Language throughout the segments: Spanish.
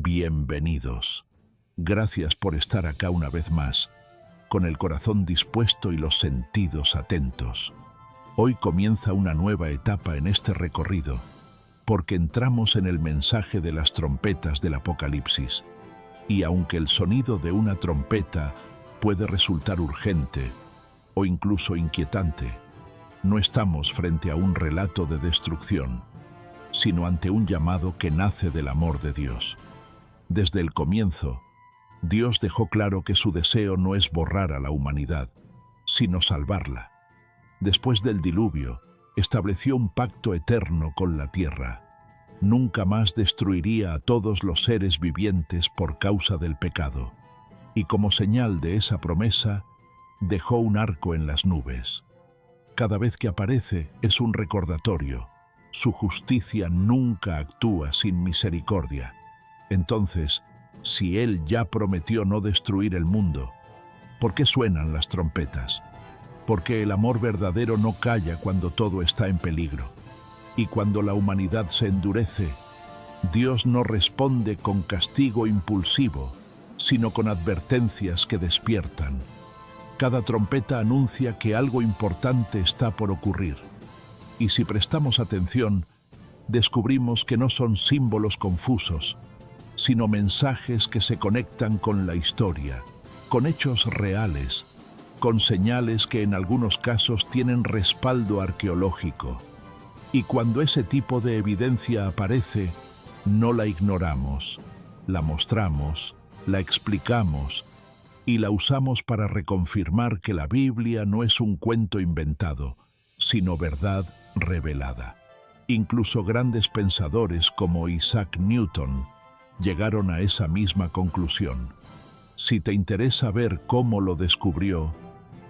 Bienvenidos. Gracias por estar acá una vez más, con el corazón dispuesto y los sentidos atentos. Hoy comienza una nueva etapa en este recorrido, porque entramos en el mensaje de las trompetas del Apocalipsis. Y aunque el sonido de una trompeta puede resultar urgente o incluso inquietante, no estamos frente a un relato de destrucción, sino ante un llamado que nace del amor de Dios. Desde el comienzo, Dios dejó claro que su deseo no es borrar a la humanidad, sino salvarla. Después del diluvio, estableció un pacto eterno con la tierra. Nunca más destruiría a todos los seres vivientes por causa del pecado. Y como señal de esa promesa, dejó un arco en las nubes. Cada vez que aparece es un recordatorio. Su justicia nunca actúa sin misericordia. Entonces, si Él ya prometió no destruir el mundo, ¿por qué suenan las trompetas? Porque el amor verdadero no calla cuando todo está en peligro. Y cuando la humanidad se endurece, Dios no responde con castigo impulsivo, sino con advertencias que despiertan. Cada trompeta anuncia que algo importante está por ocurrir. Y si prestamos atención, descubrimos que no son símbolos confusos, sino mensajes que se conectan con la historia, con hechos reales, con señales que en algunos casos tienen respaldo arqueológico. Y cuando ese tipo de evidencia aparece, no la ignoramos, la mostramos, la explicamos y la usamos para reconfirmar que la Biblia no es un cuento inventado, sino verdad revelada. Incluso grandes pensadores como Isaac Newton llegaron a esa misma conclusión. Si te interesa ver cómo lo descubrió,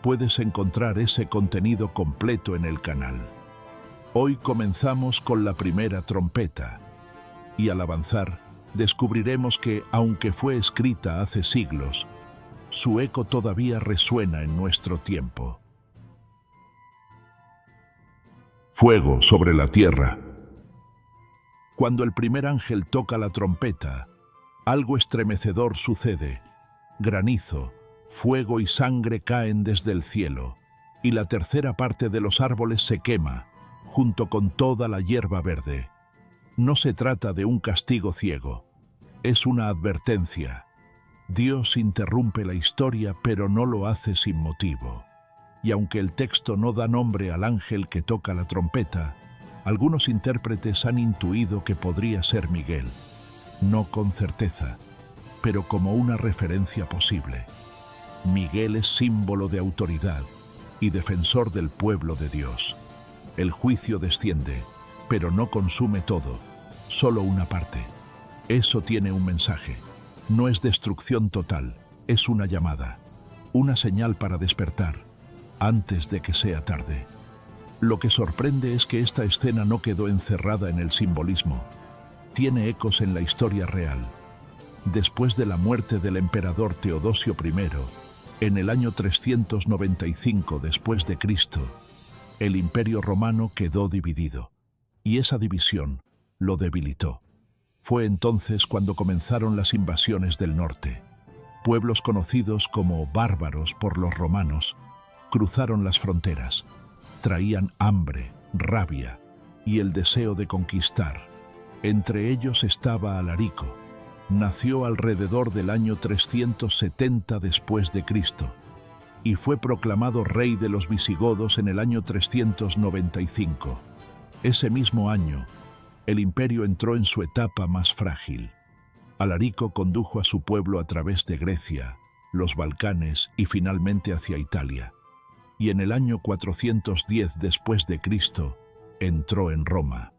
puedes encontrar ese contenido completo en el canal. Hoy comenzamos con la primera trompeta, y al avanzar, descubriremos que, aunque fue escrita hace siglos, su eco todavía resuena en nuestro tiempo. Fuego sobre la tierra. Cuando el primer ángel toca la trompeta, algo estremecedor sucede. Granizo, fuego y sangre caen desde el cielo, y la tercera parte de los árboles se quema, junto con toda la hierba verde. No se trata de un castigo ciego, es una advertencia. Dios interrumpe la historia, pero no lo hace sin motivo. Y aunque el texto no da nombre al ángel que toca la trompeta, algunos intérpretes han intuido que podría ser Miguel, no con certeza, pero como una referencia posible. Miguel es símbolo de autoridad y defensor del pueblo de Dios. El juicio desciende, pero no consume todo, solo una parte. Eso tiene un mensaje. No es destrucción total, es una llamada, una señal para despertar, antes de que sea tarde. Lo que sorprende es que esta escena no quedó encerrada en el simbolismo. Tiene ecos en la historia real. Después de la muerte del emperador Teodosio I, en el año 395 después de Cristo, el Imperio Romano quedó dividido, y esa división lo debilitó. Fue entonces cuando comenzaron las invasiones del norte. Pueblos conocidos como bárbaros por los romanos cruzaron las fronteras. Traían hambre, rabia y el deseo de conquistar. Entre ellos estaba Alarico. Nació alrededor del año 370 después de Cristo y fue proclamado rey de los visigodos en el año 395. Ese mismo año, el imperio entró en su etapa más frágil. Alarico condujo a su pueblo a través de Grecia, los Balcanes y finalmente hacia Italia. Y en el año 410 después de Cristo, entró en Roma.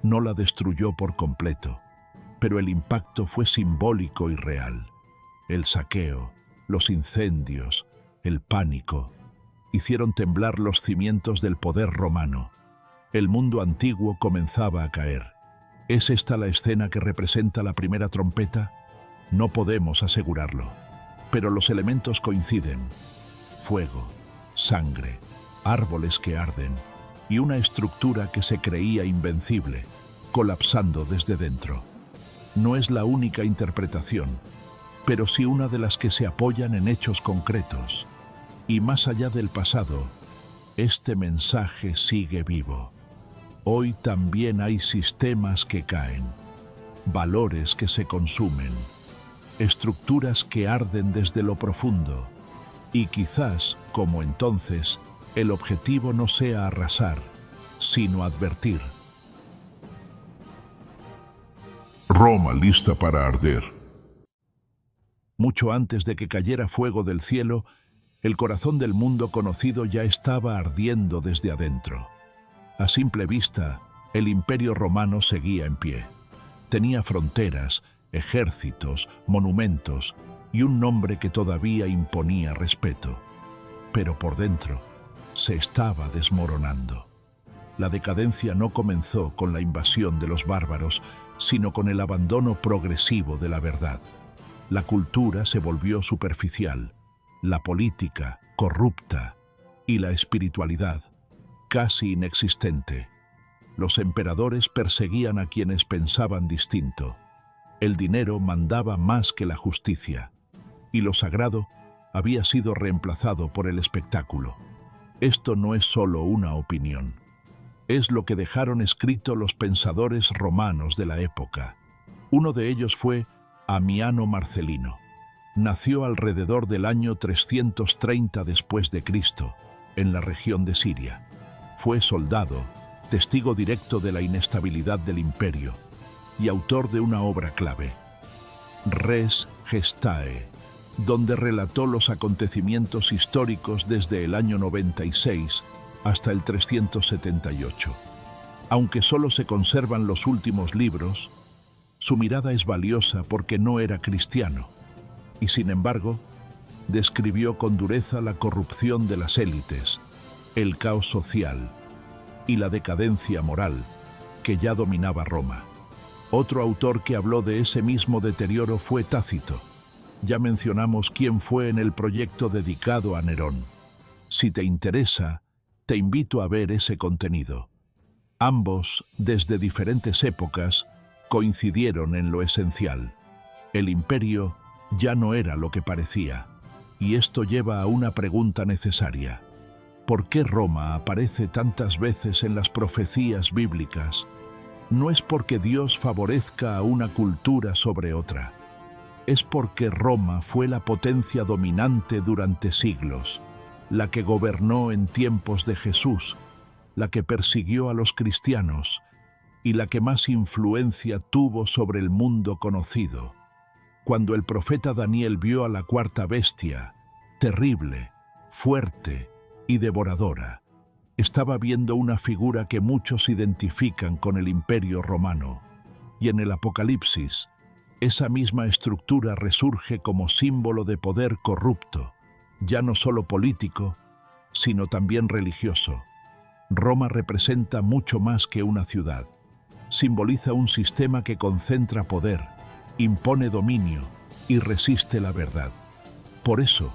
No la destruyó por completo, pero el impacto fue simbólico y real. El saqueo, los incendios, el pánico, hicieron temblar los cimientos del poder romano. El mundo antiguo comenzaba a caer. ¿Es esta la escena que representa la primera trompeta? No podemos asegurarlo, pero los elementos coinciden. Fuego, sangre, árboles que arden y una estructura que se creía invencible, colapsando desde dentro. no es la única interpretación, pero sí una de las que se apoyan en hechos concretos. Y más allá del pasado, este mensaje sigue vivo. Hoy también hay sistemas que caen, valores que se consumen, estructuras que arden desde lo profundo, y quizás, como entonces, el objetivo no sea arrasar, sino advertir. Roma lista para arder. Mucho antes de que cayera fuego del cielo, el corazón del mundo conocido ya estaba ardiendo desde adentro. A simple vista, el Imperio Romano seguía en pie. Tenía fronteras, ejércitos, monumentos y un nombre que todavía imponía respeto. Pero por dentro se estaba desmoronando. La decadencia no comenzó con la invasión de los bárbaros, sino con el abandono progresivo de la verdad. La cultura se volvió superficial, la política corrupta y la espiritualidad casi inexistente. Los emperadores perseguían a quienes pensaban distinto. El dinero mandaba más que la justicia, y lo sagrado había sido reemplazado por el espectáculo. Esto no es solo una opinión. Es lo que dejaron escrito los pensadores romanos de la época. Uno de ellos fue Amiano Marcelino. Nació alrededor del año 330 después de Cristo, en la región de Siria. Fue soldado, testigo directo de la inestabilidad del imperio y autor de una obra clave, Res Gestae, donde relató los acontecimientos históricos desde el año 96 hasta el 378. Aunque solo se conservan los últimos libros, su mirada es valiosa porque no era cristiano, y sin embargo, describió con dureza la corrupción de las élites, el caos social y la decadencia moral que ya dominaba Roma. Otro autor que habló de ese mismo deterioro fue Tácito. Ya mencionamos quién fue en el proyecto dedicado a Nerón. Si te interesa, te invito a ver ese contenido. Ambos, desde diferentes épocas, coincidieron en lo esencial. El imperio ya no era lo que parecía, y esto lleva a una pregunta necesaria. ¿Por qué Roma aparece tantas veces en las profecías bíblicas? No es porque Dios favorezca a una cultura sobre otra. Es porque Roma fue la potencia dominante durante siglos, la que gobernó en tiempos de Jesús, la que persiguió a los cristianos y la que más influencia tuvo sobre el mundo conocido. Cuando el profeta Daniel vio a la cuarta bestia, terrible, fuerte y devoradora, estaba viendo una figura que muchos identifican con el Imperio Romano, y en el Apocalipsis, esa misma estructura resurge como símbolo de poder corrupto, ya no solo político, sino también religioso. Roma representa mucho más que una ciudad. Simboliza un sistema que concentra poder, impone dominio y resiste la verdad. Por eso,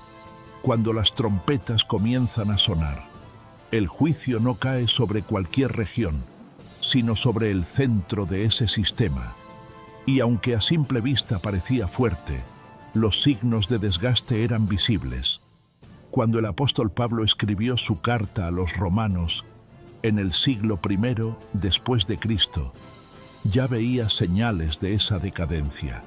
cuando las trompetas comienzan a sonar, el juicio no cae sobre cualquier región, sino sobre el centro de ese sistema. Y aunque a simple vista parecía fuerte, los signos de desgaste eran visibles. Cuando el apóstol Pablo escribió su carta a los romanos, en el siglo I después de Cristo, ya veía señales de esa decadencia.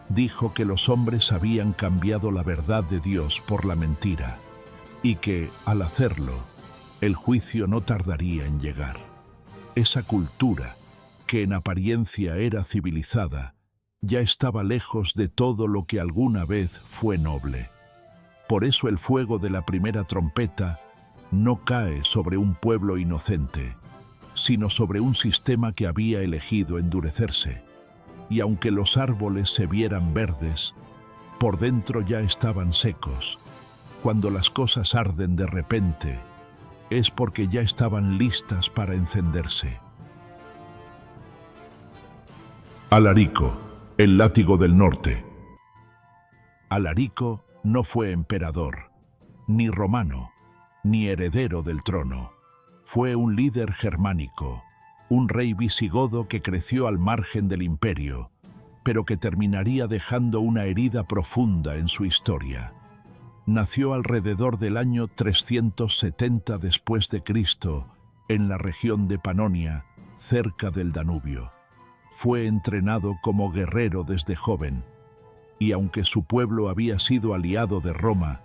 Dijo que los hombres habían cambiado la verdad de Dios por la mentira, y que, al hacerlo, el juicio no tardaría en llegar. Esa cultura, que en apariencia era civilizada, ya estaba lejos de todo lo que alguna vez fue noble. Por eso el fuego de la primera trompeta no cae sobre un pueblo inocente, sino sobre un sistema que había elegido endurecerse. Y aunque los árboles se vieran verdes, por dentro ya estaban secos. Cuando las cosas arden de repente, es porque ya estaban listas para encenderse. Alarico, el látigo del norte. Alarico no fue emperador, ni romano, ni heredero del trono. Fue un líder germánico, un rey visigodo que creció al margen del imperio, pero que terminaría dejando una herida profunda en su historia. Nació alrededor del año 370 después de Cristo, en la región de Panonia, cerca del Danubio. Fue entrenado como guerrero desde joven, y aunque su pueblo había sido aliado de Roma,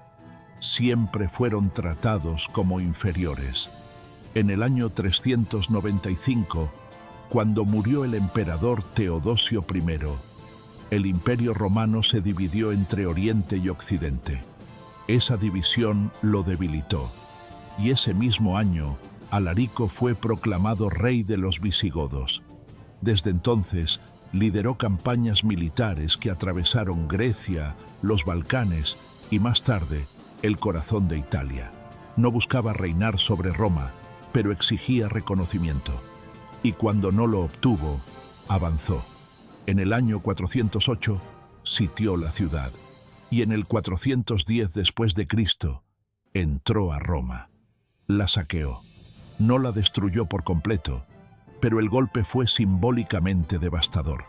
siempre fueron tratados como inferiores. En el año 395, cuando murió el emperador Teodosio I, el Imperio Romano se dividió entre Oriente y Occidente. Esa división lo debilitó, y ese mismo año, Alarico fue proclamado rey de los visigodos. Desde entonces, lideró campañas militares que atravesaron Grecia, los Balcanes y más tarde, el corazón de Italia. No buscaba reinar sobre Roma, pero exigía reconocimiento. Y cuando no lo obtuvo, avanzó. En el año 408, sitió la ciudad, y en el 410 después de Cristo, entró a Roma. La saqueó. No la destruyó por completo, pero el golpe fue simbólicamente devastador.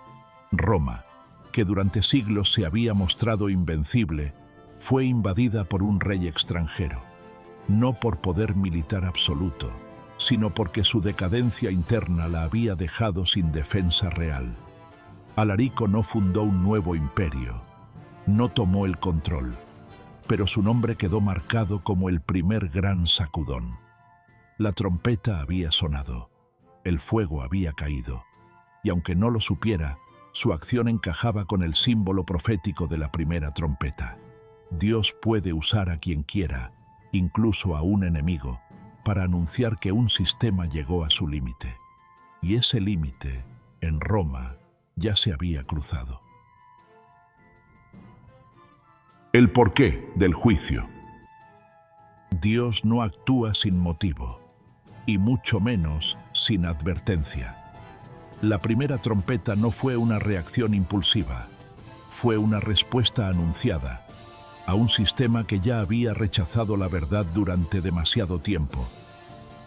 Roma, que durante siglos se había mostrado invencible, fue invadida por un rey extranjero, no por poder militar absoluto, sino porque su decadencia interna la había dejado sin defensa real. Alarico no fundó un nuevo imperio, no tomó el control, pero su nombre quedó marcado como el primer gran sacudón. La trompeta había sonado, el fuego había caído, y aunque no lo supiera, su acción encajaba con el símbolo profético de la primera trompeta. Dios puede usar a quien quiera, incluso a un enemigo, para anunciar que un sistema llegó a su límite. Y ese límite, en Roma, ya se había cruzado. El porqué del juicio. Dios no actúa sin motivo, y mucho menos sin advertencia. La primera trompeta no fue una reacción impulsiva, fue una respuesta anunciada a un sistema que ya había rechazado la verdad durante demasiado tiempo.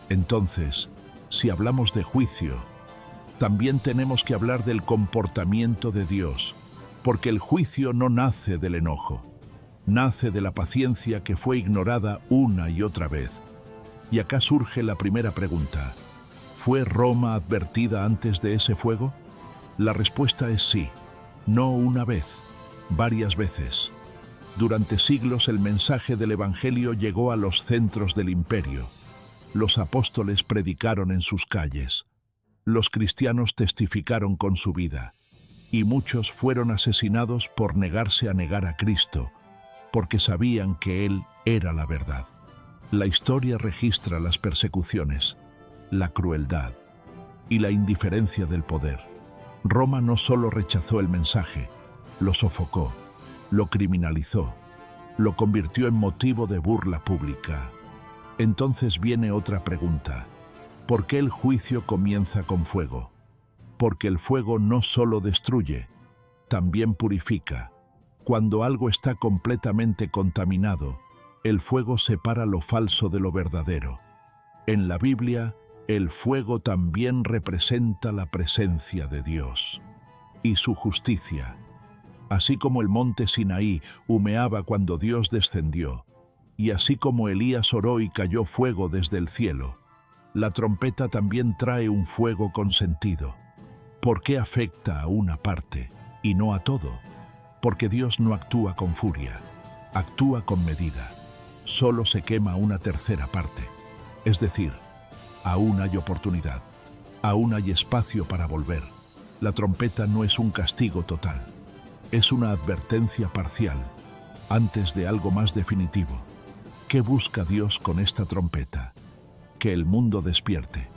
Entonces, si hablamos de juicio, también tenemos que hablar del comportamiento de Dios, porque el juicio no nace del enojo, nace de la paciencia que fue ignorada una y otra vez. Y acá surge la primera pregunta: ¿fue Roma advertida antes de ese fuego? La respuesta es sí, no una vez, varias veces. Durante siglos el mensaje del Evangelio llegó a los centros del imperio. Los apóstoles predicaron en sus calles. Los cristianos testificaron con su vida. Y muchos fueron asesinados por negarse a negar a Cristo, porque sabían que Él era la verdad. La historia registra las persecuciones, la crueldad y la indiferencia del poder. Roma no solo rechazó el mensaje, lo sofocó, lo criminalizó, lo convirtió en motivo de burla pública. Entonces viene otra pregunta: ¿por qué el juicio comienza con fuego? Porque el fuego no solo destruye, también purifica. Cuando algo está completamente contaminado, el fuego separa lo falso de lo verdadero. En la Biblia, el fuego también representa la presencia de Dios y su justicia. Así como el monte Sinaí humeaba cuando Dios descendió, y así como Elías oró y cayó fuego desde el cielo, la trompeta también trae un fuego con sentido. ¿Por qué afecta a una parte y no a todo? Porque Dios no actúa con furia, actúa con medida. Solo se quema una tercera parte. Es decir, aún hay oportunidad, aún hay espacio para volver. La trompeta no es un castigo total, es una advertencia parcial, antes de algo más definitivo. ¿Qué busca Dios con esta trompeta? Que el mundo despierte,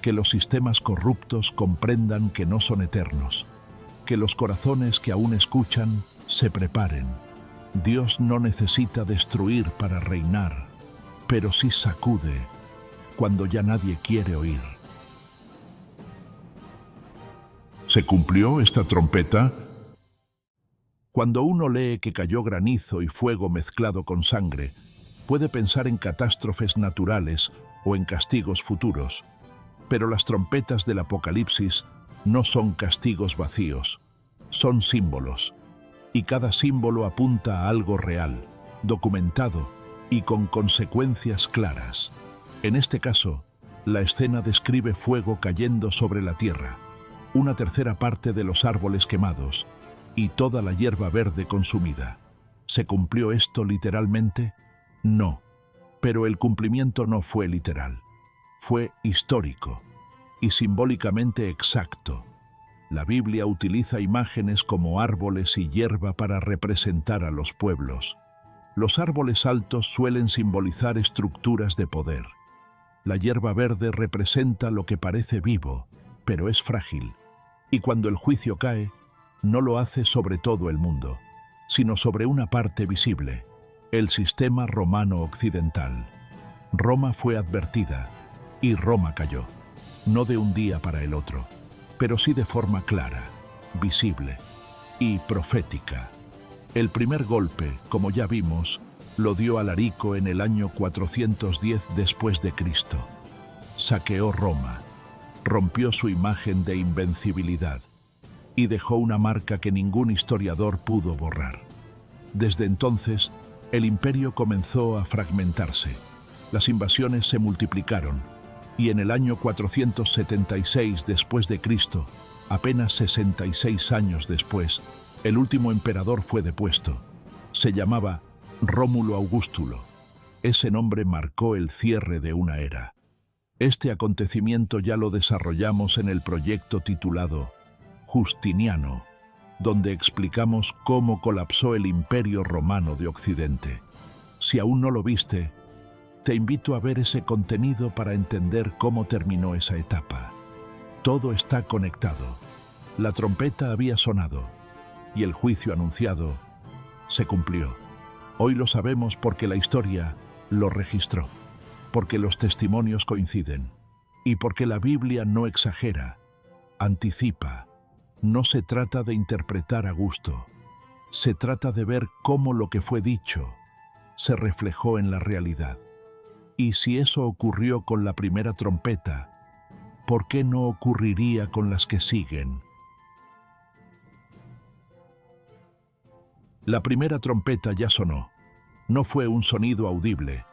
que los sistemas corruptos comprendan que no son eternos, que los corazones que aún escuchan se preparen. Dios no necesita destruir para reinar, pero sí sacude cuando ya nadie quiere oír. ¿Se cumplió esta trompeta? Cuando uno lee que cayó granizo y fuego mezclado con sangre, puede pensar en catástrofes naturales o en castigos futuros, pero las trompetas del Apocalipsis no son castigos vacíos, son símbolos, y cada símbolo apunta a algo real, documentado y con consecuencias claras. En este caso, la escena describe fuego cayendo sobre la tierra, una tercera parte de los árboles quemados y toda la hierba verde consumida. ¿Se cumplió esto literalmente? No, pero el cumplimiento no fue literal. Fue histórico y simbólicamente exacto. La Biblia utiliza imágenes como árboles y hierba para representar a los pueblos. Los árboles altos suelen simbolizar estructuras de poder. La hierba verde representa lo que parece vivo, pero es frágil. Y cuando el juicio cae, no lo hace sobre todo el mundo, sino sobre una parte visible, el sistema romano occidental. Roma fue advertida, y Roma cayó, no de un día para el otro, pero sí de forma clara, visible y profética. El primer golpe, como ya vimos, lo dio Alarico en el año 410 después de Cristo. Saqueó Roma, rompió su imagen de invencibilidad y dejó una marca que ningún historiador pudo borrar. Desde entonces, el imperio comenzó a fragmentarse. Las invasiones se multiplicaron y en el año 476 después de Cristo, apenas 66 años después, el último emperador fue depuesto. Se llamaba Rómulo Augustulo. Ese nombre marcó el cierre de una era. Este acontecimiento ya lo desarrollamos en el proyecto titulado Justiniano, donde explicamos cómo colapsó el Imperio Romano de Occidente. Si aún no lo viste, te invito a ver ese contenido para entender cómo terminó esa etapa. Todo está conectado. La trompeta había sonado y el juicio anunciado se cumplió. Hoy lo sabemos porque la historia lo registró, porque los testimonios coinciden y porque la Biblia no exagera, anticipa. No se trata de interpretar a gusto, se trata de ver cómo lo que fue dicho se reflejó en la realidad. Y si eso ocurrió con la primera trompeta, ¿por qué no ocurriría con las que siguen? La primera trompeta ya sonó. No fue un sonido audible,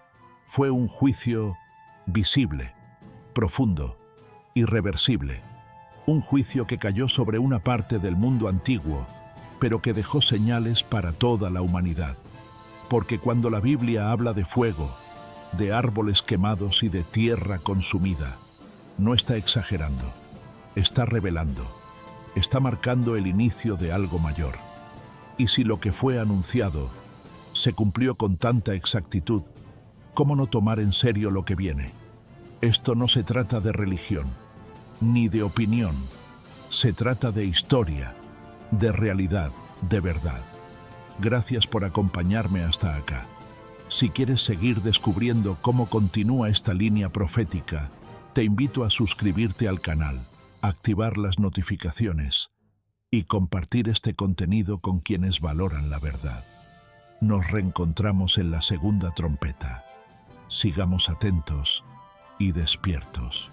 fue un juicio visible, profundo, irreversible. Un juicio que cayó sobre una parte del mundo antiguo, pero que dejó señales para toda la humanidad. Porque cuando la Biblia habla de fuego, de árboles quemados y de tierra consumida, no está exagerando, está revelando, está marcando el inicio de algo mayor. Y si lo que fue anunciado se cumplió con tanta exactitud, ¿cómo no tomar en serio lo que viene? Esto no se trata de religión, ni de opinión. Se trata de historia, de realidad, de verdad. Gracias por acompañarme hasta acá. Si quieres seguir descubriendo cómo continúa esta línea profética, te invito a suscribirte al canal, activar las notificaciones y compartir este contenido con quienes valoran la verdad. Nos reencontramos en la segunda trompeta. Sigamos atentos y despiertos.